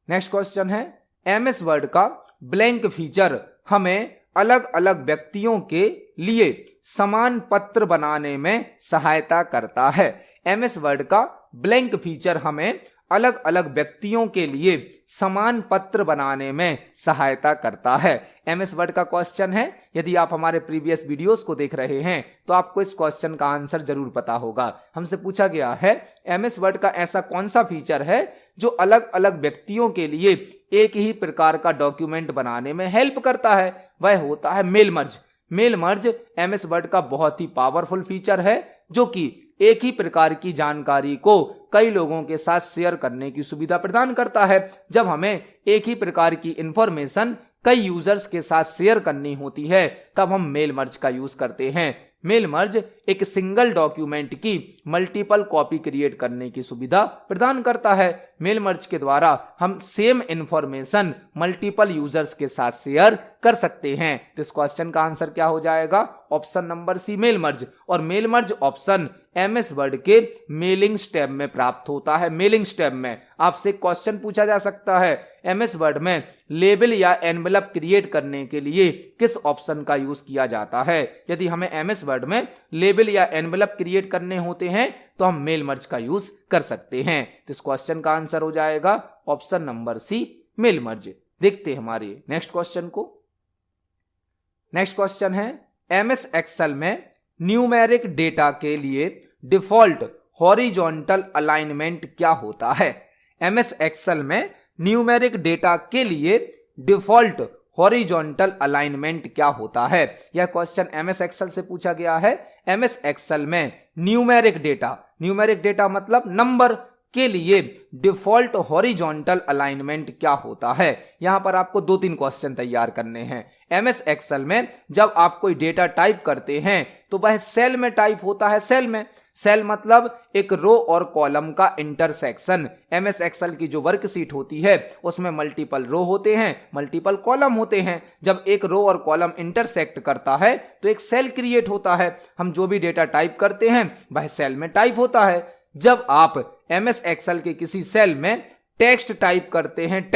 Speaker 1: नेक्स्ट क्वेश्चन है, एमएस वर्ड का ब्लैंक फीचर हमें अलग अलग व्यक्तियों के लिए समान पत्र बनाने में सहायता करता है। एमएस वर्ड का ब्लैंक फीचर हमें अलग अलग व्यक्तियों के लिए समान पत्र बनाने में सहायता करता है। एमएस वर्ड का क्वेश्चन है। यदि आप हमारे प्रीवियस वीडियोस को देख रहे हैं तो आपको इस क्वेश्चन का आंसर जरूर पता होगा। हमसे पूछा गया है, एमएस वर्ड का ऐसा कौन सा फीचर है जो अलग अलग व्यक्तियों के लिए एक ही प्रकार का डॉक्यूमेंट बनाने में हेल्प करता है? वह होता है mail merge. Mail merge MS Word का बहुत ही पावरफुल फीचर है जो कि एक ही प्रकार की जानकारी को कई लोगों के साथ शेयर करने की सुविधा प्रदान करता है। जब हमें एक ही प्रकार की इंफॉर्मेशन कई यूजर्स के साथ शेयर करनी होती है तब हम मेल मर्ज का यूज करते हैं। मेल मर्ज एक सिंगल डॉक्यूमेंट की मल्टीपल कॉपी क्रिएट करने की सुविधा प्रदान करता है। मेल मर्ज के द्वारा हम सेम इंफॉर्मेशन मल्टीपल यूजर्स के साथ शेयर कर सकते हैं। तो इस क्वेश्चन का आंसर क्या हो जाएगा? Option number C, mail merge. और mail merge option MS Word के मेलिंग टैब में प्राप्त होता है। मेलिंग टैब में आपसे क्वेश्चन पूछा जा सकता है, एमएस वर्ड में लेबल या एनवेलप क्रिएट करने के लिए किस ऑप्शन का यूज किया जाता है? यदि हमें एमएस वर्ड में लेबल या एनवेलप क्रिएट करने होते हैं तो हम मेल मर्ज का यूज कर सकते हैं। तो इस क्वेश्चन का आंसर हो जाएगा option number C, mail merge. देखते हैं हमारे नेक्स्ट क्वेश्चन को। नेक्स्ट क्वेश्चन है, एमएस एक्सेल में न्यूमेरिक डेटा के लिए डिफॉल्ट हॉरिजॉन्टल अलाइनमेंट क्या होता है? एमएस एक्सेल में न्यूमेरिक डेटा के लिए डिफॉल्ट हॉरिजॉन्टल अलाइनमेंट क्या होता है? यह क्वेश्चन एमएस एक्सेल से पूछा गया है। एमएस एक्सेल में न्यूमेरिक डेटा मतलब नंबर के लिए डिफॉल्ट हॉरिजॉन्टल अलाइनमेंट क्या होता है? यहां पर आपको 2-3 क्वेश्चन तैयार करने हैं। एमएस एक्सेल में जब आप कोई डेटा टाइप करते हैं तो वह सेल में टाइप होता है। सेल मतलब एक रो और कॉलम का इंटरसेक्शन। एमएस एक्सेल की जो वर्कशीट होती है उसमें मल्टीपल रो होते हैं, मल्टीपल कॉलम होते हैं। जब एक रो और कॉलम इंटरसेक्ट करता है तो एक सेल क्रिएट होता है। हम जो भी डेटा टाइप करते हैं वह सेल में टाइप होता है। जब आप एमएस एक्सेल के किसी सेल में टेक्स्ट टाइप करते हैं,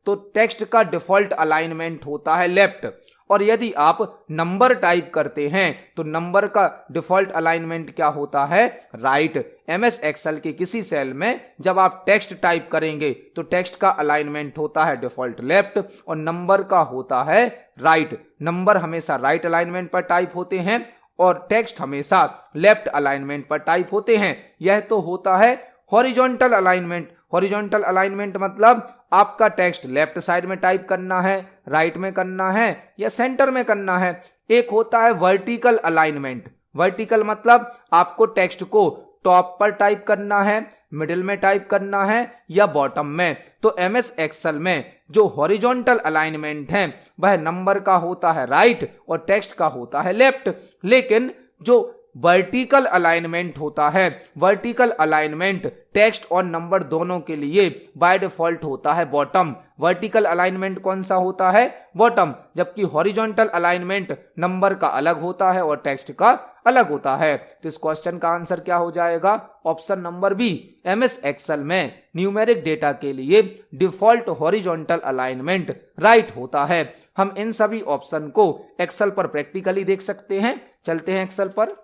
Speaker 1: तो टेक्स्ट का डिफॉल्ट अलाइनमेंट होता है लेफ्ट। और यदि आप नंबर टाइप करते हैं तो नंबर का डिफॉल्ट अलाइनमेंट क्या होता है? राइट। एमएस एक्सेल के किसी सेल में जब आप टेक्स्ट टाइप करेंगे तो टेक्स्ट का अलाइनमेंट होता है डिफॉल्ट लेफ्ट और नंबर का होता है राइट। नंबर हमेशा राइट अलाइनमेंट पर टाइप होते हैं और टेक्स्ट हमेशा लेफ्ट अलाइनमेंट पर टाइप होते हैं। यह तो होता है हॉरिजॉन्टल अलाइनमेंट। हॉरिजॉन्टल अलाइनमेंट मतलब आपका टेक्स्ट लेफ्ट साइड में टाइप करना है, राइट में करना है या सेंटर में करना है। एक होता है वर्टिकल अलाइनमेंट। वर्टिकल मतलब आपको टेक्स्ट को टॉप पर टाइप करना है, मिडिल में टाइप करना है या बॉटम में। तो एमएस एक्सेल में जो हॉरिजॉन्टल अलाइनमेंट है वह नंबर का होता है राइट और टेक्स्ट का होता है लेफ्ट, लेकिन जो वर्टिकल अलाइनमेंट होता है, वर्टिकल अलाइनमेंट टेक्स्ट और नंबर दोनों के लिए बाय डिफॉल्ट होता है बॉटम। वर्टिकल अलाइनमेंट कौन सा होता है? बॉटम, जबकि हॉरिजॉन्टल अलाइनमेंट नंबर का अलग होता है और टेक्स्ट का अलग होता है। तो इस क्वेश्चन का आंसर क्या हो जाएगा? Option number B. MS Excel में न्यूमेरिक डेटा के लिए डिफॉल्ट हॉरिजॉन्टल अलाइनमेंट राइट होता है। हम इन सभी ऑप्शन को एक्सेल पर प्रैक्टिकली देख सकते हैं। चलते हैं एक्सेल पर।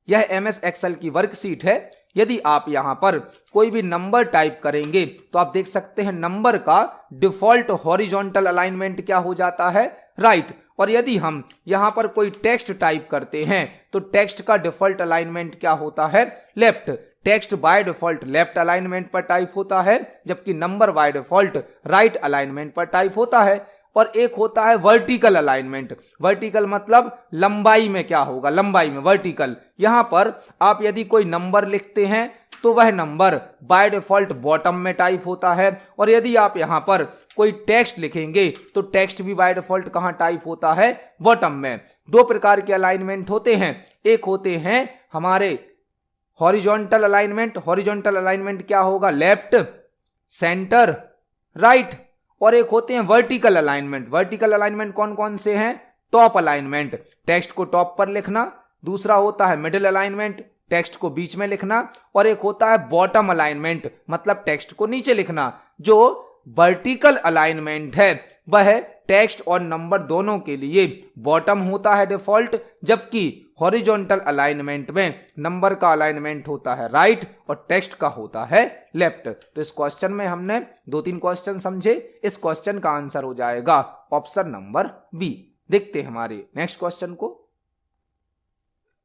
Speaker 1: यह एमएस एक्सेल की वर्कशीट है। यदि आप यहां पर कोई भी नंबर टाइप करेंगे तो आप देख सकते हैं नंबर का डिफॉल्ट हॉरिजॉन्टल अलाइनमेंट क्या हो जाता है? राइट। और यदि हम यहां पर कोई टेक्स्ट टाइप करते हैं तो टेक्स्ट का डिफॉल्ट अलाइनमेंट क्या होता है? Left. Text by default left alignment पर टाइप होता है, जबकि number by default right alignment पर टाइप होता है। और एक होता है वर्टिकल अलाइनमेंट। वर्टिकल मतलब लंबाई में क्या होगा? लंबाई में वर्टिकल। यहां पर आप यदि कोई नंबर लिखते हैं तो वह नंबर बाय डिफॉल्ट बॉटम में टाइप होता है, और यदि आप यहां पर कोई टेक्स्ट लिखेंगे तो टेक्स्ट भी बाय डिफॉल्ट कहां टाइप होता है? बॉटम में। दो प्रकार के अलाइनमेंट होते हैं। एक होते हैं हमारे हॉरिजॉन्टल अलाइनमेंट। हॉरिजॉन्टल अलाइनमेंट क्या होगा? Left, centre, right. और एक होते हैं वर्टिकल अलाइनमेंट। वर्टिकल अलाइनमेंट कौन कौन से हैं? टॉप अलाइनमेंट, टेक्स्ट को टॉप पर लिखना। दूसरा होता है मिडिल अलाइनमेंट, टेक्स्ट को बीच में लिखना। और एक होता है बॉटम अलाइनमेंट, मतलब टेक्स्ट को नीचे लिखना। जो वर्टिकल अलाइनमेंट है वह टेक्स्ट और नंबर दोनों के लिए बॉटम होता है डिफॉल्ट, जबकि हॉरिजॉन्टल अलाइनमेंट में नंबर का अलाइनमेंट होता है राइट और टेक्स्ट का होता है लेफ्ट। तो इस क्वेश्चन में हमने 2-3 क्वेश्चन समझे। इस क्वेश्चन का आंसर हो जाएगा ऑप्शन नंबर बी। देखते हैं हमारे नेक्स्ट क्वेश्चन को।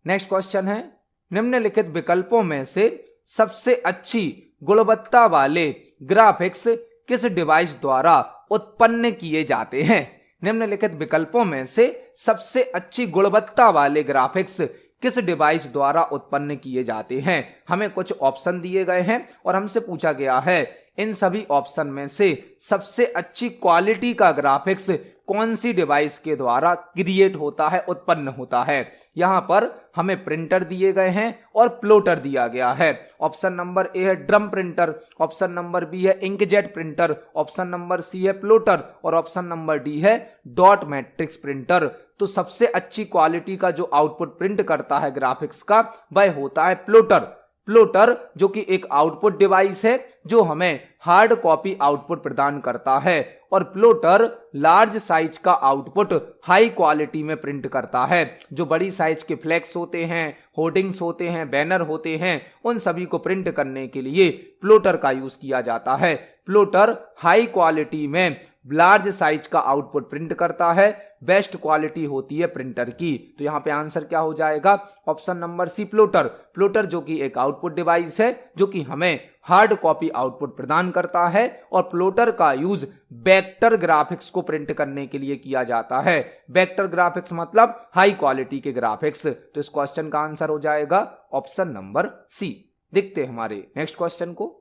Speaker 1: नेक्स्ट क्वेश्चन है, निम्नलिखित विकल्पों में से सबसे अच्छी गुणवत्ता वाले ग्राफिक्स किस डिवाइस द्वारा उत्पन्न किए जाते हैं? निम्नलिखित विकल्पों में से सबसे अच्छी गुणवत्ता वाले ग्राफिक्स किस डिवाइस द्वारा उत्पन्न किए जाते हैं? हमें कुछ ऑप्शन दिए गए हैं और हमसे पूछा गया है इन सभी ऑप्शन में से सबसे अच्छी क्वालिटी का ग्राफिक्स कौन सी डिवाइस के द्वारा क्रिएट होता है, उत्पन्न होता है। यहां पर हमें प्रिंटर दिए गए हैं और प्लॉटर दिया गया है। ऑप्शन नंबर ए है drum printer, option number B है inkjet printer, option number C है प्लॉटर और ऑप्शन नंबर डी है डॉट मैट्रिक्स प्रिंटर। तो सबसे अच्छी क्वालिटी का जो आउटपुट प्रिंट करता है ग्राफिक्स का वह होता है प्लॉटर। प्लॉटर जो कि एक आउटपुट डिवाइस है जो हमें हार्ड कॉपी आउटपुट प्रदान करता है, और प्लॉटर लार्ज साइज का आउटपुट हाई क्वालिटी में प्रिंट करता है। जो बड़ी साइज के फ्लेक्स होते हैं, होर्डिंग्स होते हैं, बैनर होते हैं, उन सभी को प्रिंट करने के लिए प्लॉटर का यूज किया जाता है। प्लॉटर हाई क्वालिटी में लार्ज साइज का आउटपुट प्रिंट करता है, बेस्ट क्वालिटी होती है प्रिंटर की। तो यहां पे आंसर क्या हो जाएगा? Option number C plotter. Plotter जो कि एक आउटपुट डिवाइस है जो कि हमें हार्ड कॉपी आउटपुट प्रदान करता है, और प्लॉटर का यूज वेक्टर ग्राफिक्स को प्रिंट करने के लिए किया जाता है। वेक्टर ग्राफिक्स मतलब हाई क्वालिटी के ग्राफिक्स। तो इस क्वेश्चन का आंसर हो जाएगा ऑप्शन नंबर सी। देखते हैं हमारे नेक्स्ट क्वेश्चन को।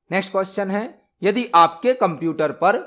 Speaker 1: नेक्स्ट क्वेश्चन है, यदि आपके कंप्यूटर पर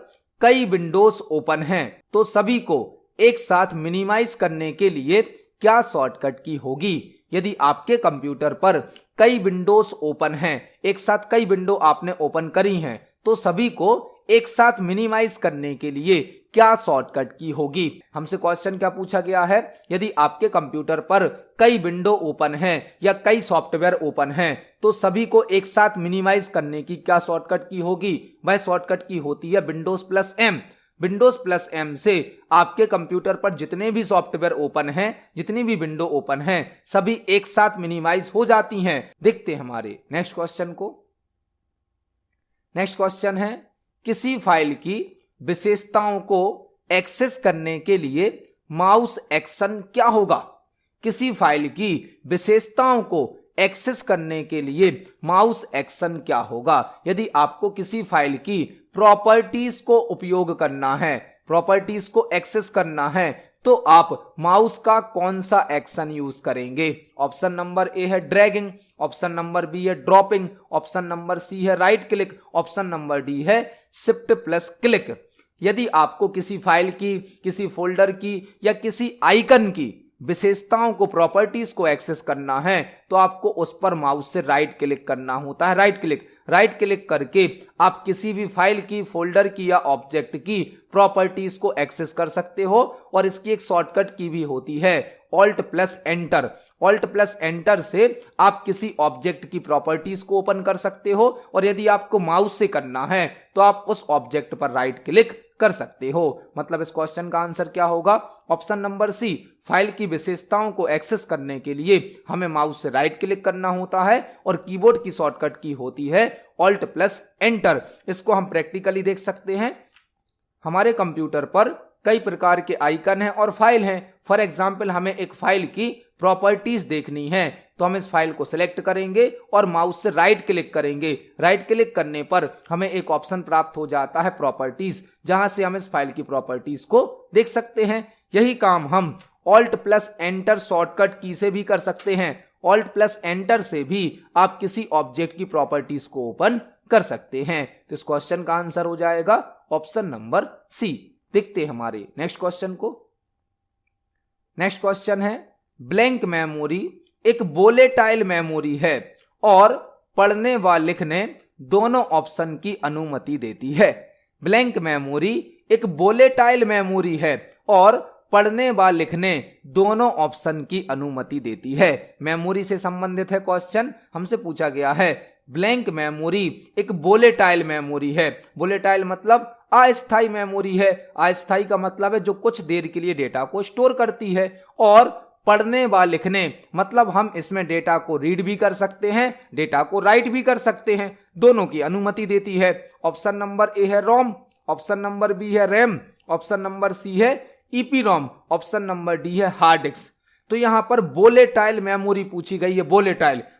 Speaker 1: कई विंडोज ओपन हैं तो सभी को एक साथ मिनिमाइज करने के लिए क्या शॉर्टकट की होगी? यदि आपके कंप्यूटर पर कई विंडोज ओपन हैं, एक साथ कई विंडो आपने ओपन करी हैं, तो सभी को एक साथ मिनिमाइज करने के लिए क्या शॉर्टकट की होगी? हमसे क्वेश्चन क्या पूछा गया है? यदि आपके कंप्यूटर पर कई विंडो ओपन हैं या कई सॉफ्टवेयर ओपन हैं तो सभी को एक साथ मिनिमाइज करने की क्या शॉर्टकट की होगी? वह शॉर्टकट की होती है Windows plus M. Windows plus M से आपके कंप्यूटर पर जितने भी सॉफ्टवेयर ओपन हैं, जितनी भी विंडो ओपन हैं, सभी एक साथ मिनिमाइज हो जाती हैं। देखते हैं हमारे नेक्स्ट क्वेश्चन को। नेक्स्ट क्वेश्चन है, किसी फाइल की विशेषताओं को एक्सेस करने के लिए माउस एक्शन क्या होगा? किसी फाइल की विशेषताओं को एक्सेस करने के लिए माउस एक्शन क्या होगा? यदि आपको किसी फाइल की प्रॉपर्टीज को उपयोग करना है, प्रॉपर्टीज को एक्सेस करना है, तो आप माउस का कौन सा एक्शन यूज करेंगे? ऑप्शन नंबर ए है ड्रैगिंग, ऑप्शन नंबर बी है ड्रॉपिंग, ऑप्शन नंबर सी है right click, option number D है शिफ्ट प्लस क्लिक। यदि आपको किसी फाइल की, किसी फोल्डर की या किसी आइकन की विशेषताओं को, प्रॉपर्टीज को एक्सेस करना है तो आपको उस पर माउस से राइट क्लिक करना होता है। राइट क्लिक करके आप किसी भी फाइल की, फोल्डर की या ऑब्जेक्ट की प्रॉपर्टीज को एक्सेस कर सकते हो। और इसकी एक शॉर्टकट की भी होती है alt plus enter. Alt plus enter से आप किसी ऑब्जेक्ट की प्रॉपर्टीज को ओपन कर सकते हो और यदि आपको माउस से करना है तो आप उस ऑब्जेक्ट पर राइट क्लिक कर सकते हो। मतलब इस क्वेश्चन का आंसर क्या होगा? ऑप्शन नंबर सी, फाइल की विशेषताओं को एक्सेस करने के लिए हमें माउस से राइट क्लिक करना होता है और कीबोर्ड की शॉर्टकट की होती है ऑल्ट प्लस एंटर। इसको हम प्रैक्टिकली देख सकते हैं। हमारे कंप्यूटर पर कई प्रकार के आइकन हैं और फाइल हैं। फॉर एग्जाम्पल हमें एक फाइल की प्रॉपर्टीज देखनी है तो हम इस फाइल को सिलेक्ट करेंगे और माउस से राइट क्लिक करेंगे। राइट क्लिक करने पर हमें एक ऑप्शन प्राप्त हो जाता है प्रॉपर्टीज, जहां से हम इस फाइल की प्रॉपर्टीज को देख सकते हैं। यही काम हम ऑल्ट प्लस एंटर शॉर्टकट की से भी कर सकते हैं। ऑल्ट प्लस एंटर से भी आप किसी ऑब्जेक्ट की प्रॉपर्टीज को ओपन कर सकते हैं। तो इस क्वेश्चन का आंसर हो जाएगा ऑप्शन नंबर सी। देखते हैं हमारे नेक्स्ट क्वेश्चन को। नेक्स्ट क्वेश्चन है, ब्लैंक मेमोरी एक वोलेटाइल मेमोरी है और पढ़ने व लिखने दोनों ऑप्शन की अनुमति देती है। ब्लैंक मेमोरी एक वोलेटाइल मेमोरी है और पढ़ने व लिखने दोनों ऑप्शन की अनुमति देती है। मेमोरी से संबंधित है क्वेश्चन, हमसे पूछा गया है ब्लैंक मेमोरी एक वोलेटाइल मेमोरी है। वोलेटाइल मतलब अस्थायी मेमोरी है। अस्थायी का मतलब है जो कुछ देर के लिए डेटा को स्टोर करती है। और पढ़ने व लिखने मतलब हम इसमें डेटा को रीड भी कर सकते हैं, डेटा को राइट भी कर सकते हैं, दोनों की अनुमति देती है। ऑप्शन नंबर ए है रोम, ऑप्शन नंबर बी है रैम, ऑप्शन नंबर सी है ईपीरोम, ऑप्शन नंबर डी है हार्ड डिस्क। तो यहां पर वोलेटाइल मेमोरी पूछी गई है।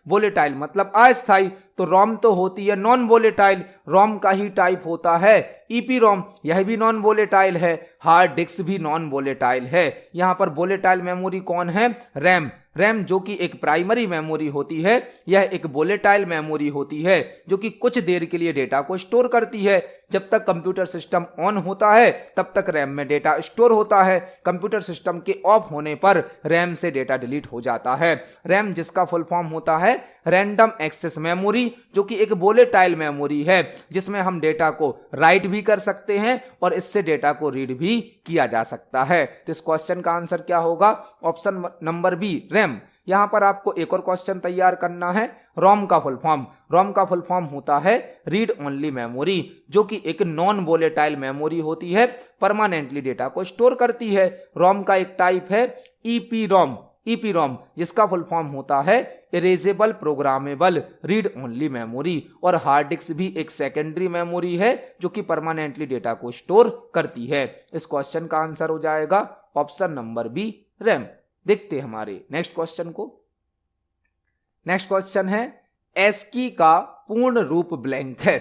Speaker 1: वोलेटाइल मतलब अस्थायी, तो रोम तो होती है नॉन वोलेटाइल, रोम का ही टाइप होता है ईपीरोम, यह भी नॉन वोलेटाइल है। हार्ड डिस्क भी नॉन वोलेटाइल है। यहां पर वोलेटाइल मेमोरी कौन है? रैम जो कि एक प्राइमरी मेमोरी होती है, यह एक वोलेटाइल मेमोरी होती है जो कि कुछ देर के लिए डेटा को स्टोर करती है। जब तक कंप्यूटर सिस्टम ऑन होता है तब तक रैम में डेटा स्टोर होता है। कंप्यूटर सिस्टम के ऑफ होने पर रैम से डेटा डिलीट हो जाता है। रैम जिसका फुल फॉर्म होता है रैंडम एक्सेस मेमोरी, जो कि एक वोलेटाइल मेमोरी है जिसमें हम डेटा को राइट भी कर सकते हैं और इससे डेटा को रीड भी किया जा सकता है। तो इस क्वेश्चन का आंसर क्या होगा? Option number B RAM. यहां पर आपको एक और क्वेश्चन तैयार करना है। रोम का फुल फॉर्म होता है रीड ओनली मेमोरी, जो कि एक नॉन वोलेटाइल मेमोरी होती है, परमानेंटली डेटा को स्टोर करती है। रोम का एक टाइप है ईपीरोम जिसका फुल फॉर्म होता है erasable programmable read only memory. और हार्ड डिस्क भी एक सेकेंडरी मेमोरी है जो कि परमानेंटली डेटा को स्टोर करती है। इस क्वेश्चन का आंसर हो जाएगा ऑप्शन नंबर बी रैम। देखते हैं हमारे नेक्स्ट क्वेश्चन को। नेक्स्ट क्वेश्चन है, एस्की का पूर्ण रूप ब्लैंक है।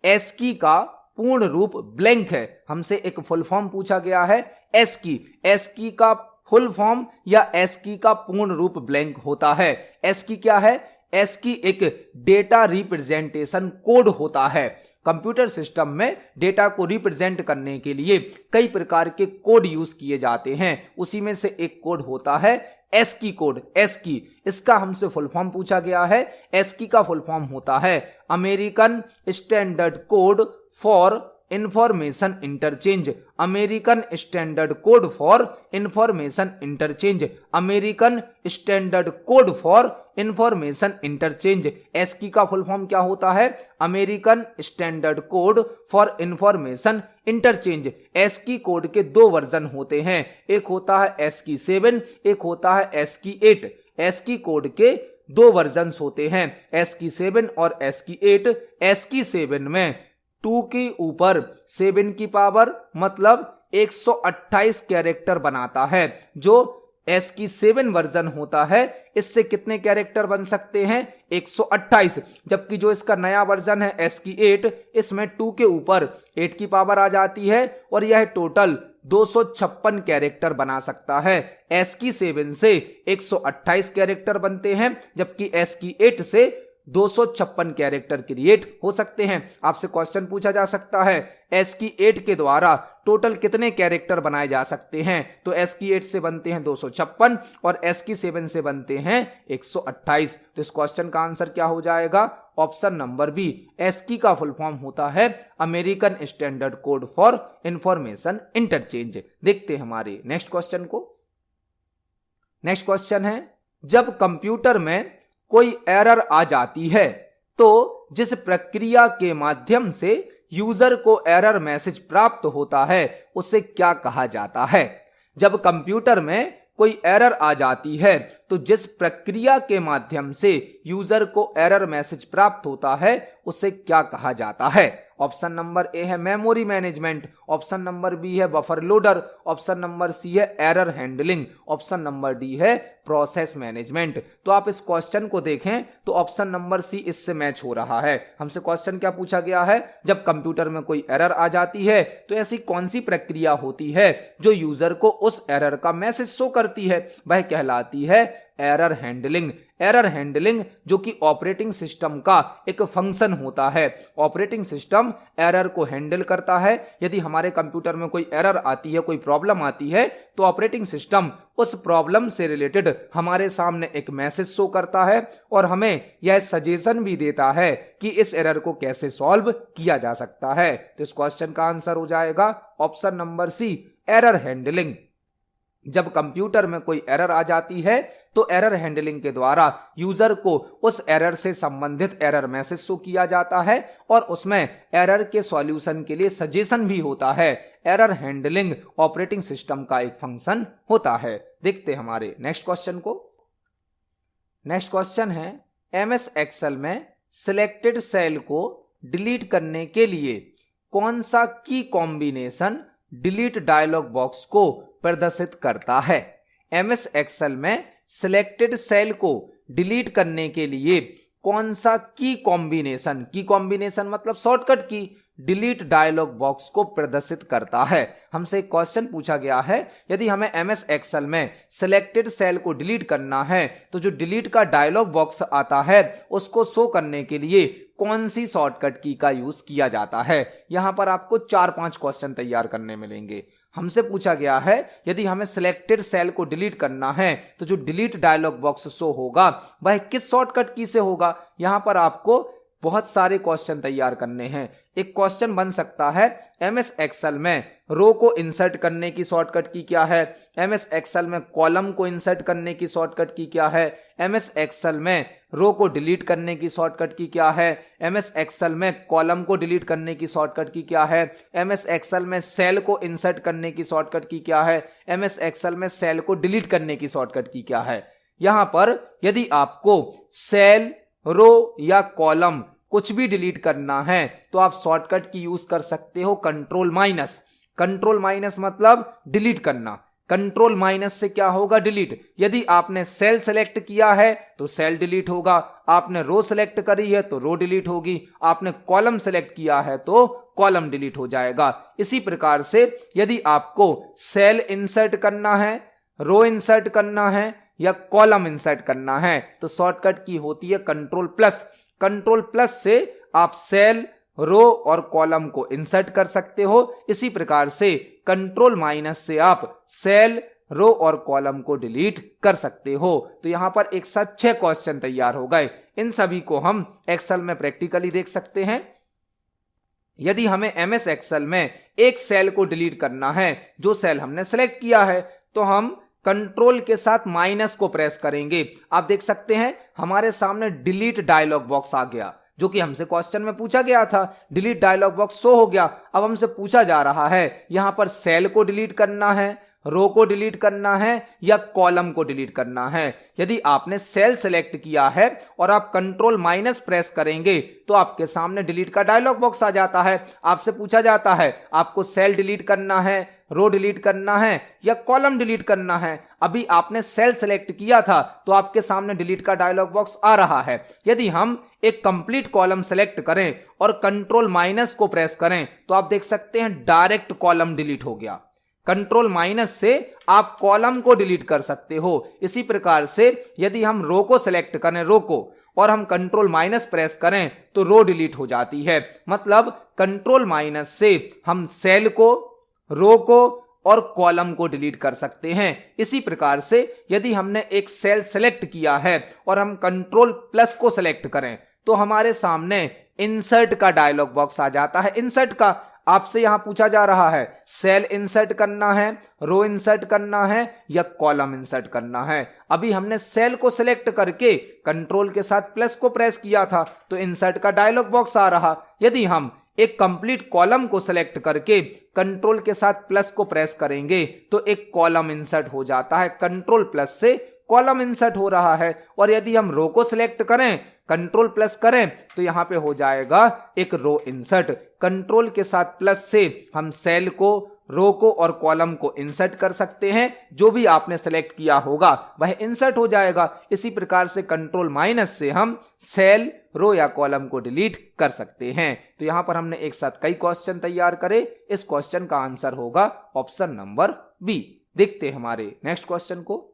Speaker 1: एस्की का पूर्ण रूप ब्लैंक है। हमसे एक फुल फॉर्म पूछा गया है एस्की का फुल फॉर्म या एस्की का पूर्ण रूप ब्लैंक होता है। एस्की क्या है? एस्की एक डेटा रिप्रेजेंटेशन कोड होता है। कंप्यूटर सिस्टम में डेटा को रिप्रेजेंट करने के लिए कई प्रकार के कोड यूज किए जाते हैं, उसी में से एक कोड होता है एस्की कोड। एस्की, इसका हमसे फुल फॉर्म पूछा गया है। एस्की का फुल फॉर्म होता है American Standard Code for Information interchange. American Standard Code for Information interchange. American Standard Code for Information interchange. ASCII का फुल फॉर्म क्या होता है? American Standard Code for Information interchange. ASCII code के दो वर्जन होते हैं, एक होता है एस्की 7, एक होता है एस्की 8। एस्की कोड के दो वर्जन होते हैं, एस्की 7 और एस्की 8। एस्की 7 में 2 के ऊपर 7 की पावर मतलब 128 कैरेक्टर बनाता है। जो एस्की 7 वर्जन होता है इससे कितने कैरेक्टर बन सकते हैं? 128। जबकि जो इसका नया वर्जन है एस्की 8, इसमें 2 के ऊपर 8 की पावर आ जाती है और यह टोटल 256 कैरेक्टर बना सकता है। ASCII 7 से 128 कैरेक्टर बनते हैं, जबकि ASCII 8 से 256 कैरेक्टर क्रिएट हो सकते हैं। आपसे क्वेश्चन पूछा जा सकता है ASCII 8 के द्वारा टोटल कितने कैरेक्टर बनाए जा सकते हैं, तो ASCII 8 से बनते हैं 256 और ASCII 7 से बनते हैं 128। तो इस क्वेश्चन का आंसर क्या हो जाएगा? Option number B. ASCII का फुल फॉर्म होता है American Standard Code for Information Interchange. देखते हैं हमारे नेक्स्ट क्वेश्चन को। नेक्स्ट क्वेश्चन है, जब कंप्यूटर में कोई एरर आ जाती है तो जिस प्रक्रिया के माध्यम से यूजर को एरर मैसेज प्राप्त होता है उसे क्या कहा जाता है? जब कंप्यूटर में कोई एरर आ जाती है तो जिस प्रक्रिया के माध्यम से यूजर को एरर मैसेज प्राप्त होता है उसे क्या कहा जाता है? ऑप्शन नंबर ए है memory management, option number B है buffer loader, option number C है error handling, option number D है प्रोसेस मैनेजमेंट। तो आप इस क्वेश्चन को देखें तो ऑप्शन नंबर सी इससे मैच हो रहा है। हमसे क्वेश्चन क्या पूछा गया है? जब कंप्यूटर में कोई एरर आ जाती है तो ऐसी कौन सी प्रक्रिया होती है जो यूजर को उस एरर का मैसेज शो करती है? वह कहलाती है एरर हैंडलिंग। एरर हैंडलिंग जो कि ऑपरेटिंग सिस्टम का एक फंक्शन होता है। ऑपरेटिंग सिस्टम एरर को हैंडल करता है। यदि हमारे कंप्यूटर में कोई एरर आती है, कोई प्रॉब्लम आती है, तो ऑपरेटिंग सिस्टम उस प्रॉब्लम से रिलेटेड हमारे सामने एक मैसेज शो करता है और हमें यह सजेशन भी देता है कि इस एरर को कैसे सॉल्व किया जा सकता है। तो इस क्वेश्चन का आंसर हो जाएगा option number C, error handling. जब कंप्यूटर में कोई एरर आ जाती है तो एरर हैंडलिंग के द्वारा यूजर को उस एरर से संबंधित एरर मैसेज शो किया जाता है और उसमें एरर के सॉल्यूशन के लिए सजेशन भी होता है। एरर हैंडलिंग ऑपरेटिंग सिस्टम का एक फंक्शन होता है। देखते हमारे नेक्स्ट क्वेश्चन को। नेक्स्ट क्वेश्चन है, MS एक्सेल में सिलेक्टेड सेल को डिलीट करने के लिए कौन सा की कॉम्बिनेशन डिलीट डायलॉग बॉक्स को प्रदर्शित करता है? MS एक्सेल में सिलेक्टेड सेल को डिलीट करने के लिए कौन सा की कॉम्बिनेशन मतलब शॉर्टकट की डिलीट डायलॉग बॉक्स को प्रदर्शित करता है? हमसे एक क्वेश्चन पूछा गया है, यदि हमें MS एक्सेल में सिलेक्टेड सेल को डिलीट करना है तो जो डिलीट का डायलॉग बॉक्स आता है उसको शो करने के लिए कौन सी शॉर्टकट की का यूज किया जाता है? यहां पर आपको 4-5 क्वेश्चन तैयार करने मिलेंगे। हमसे पूछा गया है, यदि हमें सिलेक्टेड सेल को डिलीट करना है तो जो डिलीट डायलॉग बॉक्स शो होगा वह किस शॉर्टकट की से होगा? यहां पर आपको बहुत सारे क्वेश्चन तैयार करने हैं। एक क्वेश्चन बन सकता है, MS एक्सेल में रो को इंसर्ट करने की शॉर्टकट की क्या है? MS एक्सेल में कॉलम को इंसर्ट करने की शॉर्टकट की क्या है? MS एक्सेल में रो को डिलीट करने की शॉर्टकट की क्या है? MS एक्सेल में कॉलम को डिलीट करने की शॉर्टकट की क्या है? MS एक्सेल में सेल को इंसर्ट करने की शॉर्टकट की क्या है? MS एक्सेल में सेल को डिलीट करने की शॉर्टकट की क्या है? यहां पर यदि आपको सेल, रो या कॉलम कुछ भी डिलीट करना है तो आप शॉर्टकट की यूज कर सकते हो कंट्रोल माइनस। कंट्रोल माइनस मतलब डिलीट करना। कंट्रोल माइनस से क्या होगा? डिलीट। यदि आपने सेल सेलेक्ट किया है तो सेल डिलीट होगा, आपने रो सेलेक्ट करी है तो रो डिलीट होगी, आपने कॉलम सेलेक्ट किया है तो कॉलम डिलीट हो जाएगा। इसी प्रकार से यदि आपको सेल इंसर्ट करना है, रो इंसर्ट करना है या कॉलम इंसर्ट करना है तो शॉर्टकट की होती है कंट्रोल प्लस। कंट्रोल प्लस से आप सेल, रो और कॉलम को इंसर्ट कर सकते हो। इसी प्रकार से कंट्रोल माइनस से आप सेल, रो और कॉलम को डिलीट कर सकते हो। तो यहां पर एक साथ 6 क्वेश्चन तैयार हो गए। इन सभी को हम एक्सेल में प्रैक्टिकली देख सकते हैं। यदि हमें MS एक्सेल में एक सेल को डिलीट करना है, जो सेल हमने सेलेक्ट किया है, तो हम कंट्रोल के साथ माइनस को प्रेस करेंगे। आप देख सकते हैं हमारे सामने डिलीट डायलॉग बॉक्स आ गया, जो कि हमसे क्वेश्चन में पूछा गया था। डिलीट डायलॉग बॉक्स शो हो गया। अब हमसे पूछा जा रहा है यहां पर सेल को डिलीट करना है, रो को डिलीट करना है या कॉलम को डिलीट करना है। यदि आपने सेल सेलेक्ट किया है और आप कंट्रोल माइनस प्रेस करेंगे तो आपके सामने डिलीट का डायलॉग बॉक्स आ जाता है। आपसे पूछा जाता है आपको सेल डिलीट करना है, रो डिलीट करना है या कॉलम डिलीट करना है। अभी आपने सेल सेलेक्ट किया था तो आपके सामने डिलीट का डायलॉग बॉक्स आ रहा है। यदि हम एक कंप्लीट कॉलम सेलेक्ट करें और कंट्रोल माइनस को प्रेस करें तो आप देख सकते हैं डायरेक्ट कॉलम डिलीट हो गया। कंट्रोल माइनस से आप कॉलम को डिलीट कर सकते हो। इसी प्रकार से यदि हम रो को सिलेक्ट करें, रो को, और हम कंट्रोल माइनस प्रेस करें तो रो डिलीट हो जाती है। मतलब कंट्रोल माइनस से हम सेल को, रो को और कॉलम को डिलीट कर सकते हैं। इसी प्रकार से यदि हमने एक सेल सेलेक्ट किया है और हम कंट्रोल प्लस को सिलेक्ट करें तो हमारे सामने इंसर्ट का डायलॉग बॉक्स आ जाता है। इंसर्ट का आपसे यहां पूछा जा रहा है सेल इंसर्ट करना है, रो इंसर्ट करना है या कॉलम इंसर्ट करना है। अभी हमने सेल को सिलेक्ट करके कंट्रोल के साथ प्लस को प्रेस किया था तो इंसर्ट का डायलॉग बॉक्स आ रहा। यदि हम एक कंप्लीट कॉलम को सिलेक्ट करके कंट्रोल के साथ प्लस को प्रेस करेंगे तो एक कॉलम इंसर्ट हो जाता है। कंट्रोल प्लस से कॉलम इंसर्ट हो रहा है। और यदि हम रो को सिलेक्ट करें, कंट्रोल प्लस करें तो यहां पे हो जाएगा एक रो इंसर्ट। कंट्रोल के साथ प्लस से हम सेल को, रो को और कॉलम को इंसर्ट कर सकते हैं। जो भी आपने सेलेक्ट किया होगा वह इंसर्ट हो जाएगा। इसी प्रकार से कंट्रोल माइनस से हम सेल, रो या कॉलम को डिलीट कर सकते हैं। तो यहां पर हमने एक साथ कई क्वेश्चन तैयार करे। इस क्वेश्चन का आंसर होगा ऑप्शन नंबर बी। देखते हैं हमारे नेक्स्ट क्वेश्चन को।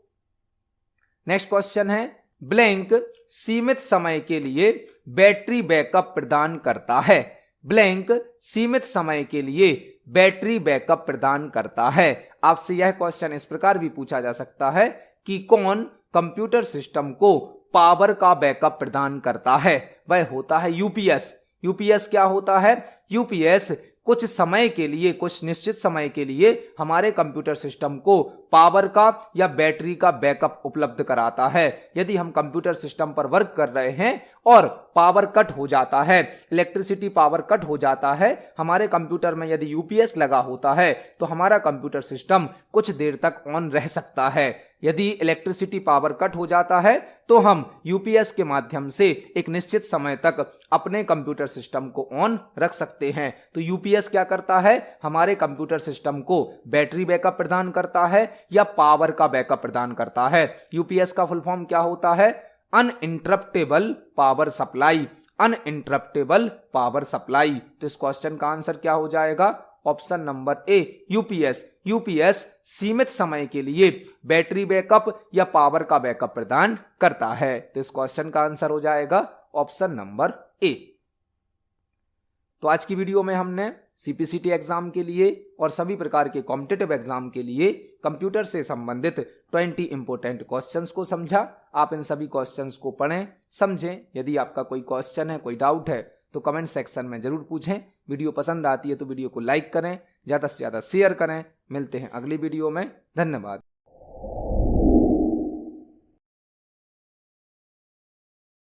Speaker 1: नेक्स्ट क्वेश्चन है ब्लैंक सीमित समय के लिए बैटरी बैकअप प्रदान करता है। ब्लैंक सीमित समय के लिए बैटरी बैकअप प्रदान करता है। आपसे यह क्वेश्चन इस प्रकार भी पूछा जा सकता है कि कौन कंप्यूटर सिस्टम को पावर का बैकअप प्रदान करता है। वह होता है यूपीएस। यूपीएस क्या होता है? यूपीएस कुछ समय के लिए, कुछ निश्चित समय के लिए हमारे कंप्यूटर सिस्टम को पावर का या बैटरी का बैकअप उपलब्ध कराता है। यदि हम कंप्यूटर सिस्टम पर वर्क कर रहे हैं और पावर कट हो जाता है, इलेक्ट्रिसिटी पावर कट हो जाता है, हमारे कंप्यूटर में यदि यूपीएस लगा होता है तो हमारा कंप्यूटर सिस्टम कुछ देर तक ऑन रह सकता है। यदि इलेक्ट्रिसिटी पावर कट हो जाता है तो हम यूपीएस के माध्यम से एक निश्चित समय तक अपने कंप्यूटर सिस्टम को ऑन रख सकते हैं। तो यूपीएस क्या करता है? हमारे कंप्यूटर सिस्टम को बैटरी बैकअप प्रदान करता है या पावर का बैकअप प्रदान करता है। यूपीएस का फुल फॉर्म क्या होता है? Uninterruptible power supply. Uninterruptible power supply. तो इस क्वेश्चन का आंसर क्या हो जाएगा? ऑप्शन नंबर ए, यूपीएस। यूपीएस सीमित समय के लिए बैटरी बैकअप या पावर का बैकअप प्रदान करता है। तो इस क्वेश्चन का आंसर हो जाएगा ऑप्शन नंबर ए। तो आज की वीडियो में हमने सीपीसीटी एग्जाम के लिए और सभी प्रकार के कॉम्पिटिटिव एग्जाम के लिए कंप्यूटर से संबंधित 20 इंपोर्टेंट क्वेश्चंस को समझा। आप इन सभी क्वेश्चंस को पढ़ें, समझें। यदि आपका कोई क्वेश्चन है, कोई डाउट है तो कमेंट सेक्शन में जरूर पूछें। वीडियो पसंद आती है तो वीडियो को लाइक करें, ज़्यादा से ज़्यादा शेयर करें। मिलते हैं अगली वीडियो में। धन्यवाद।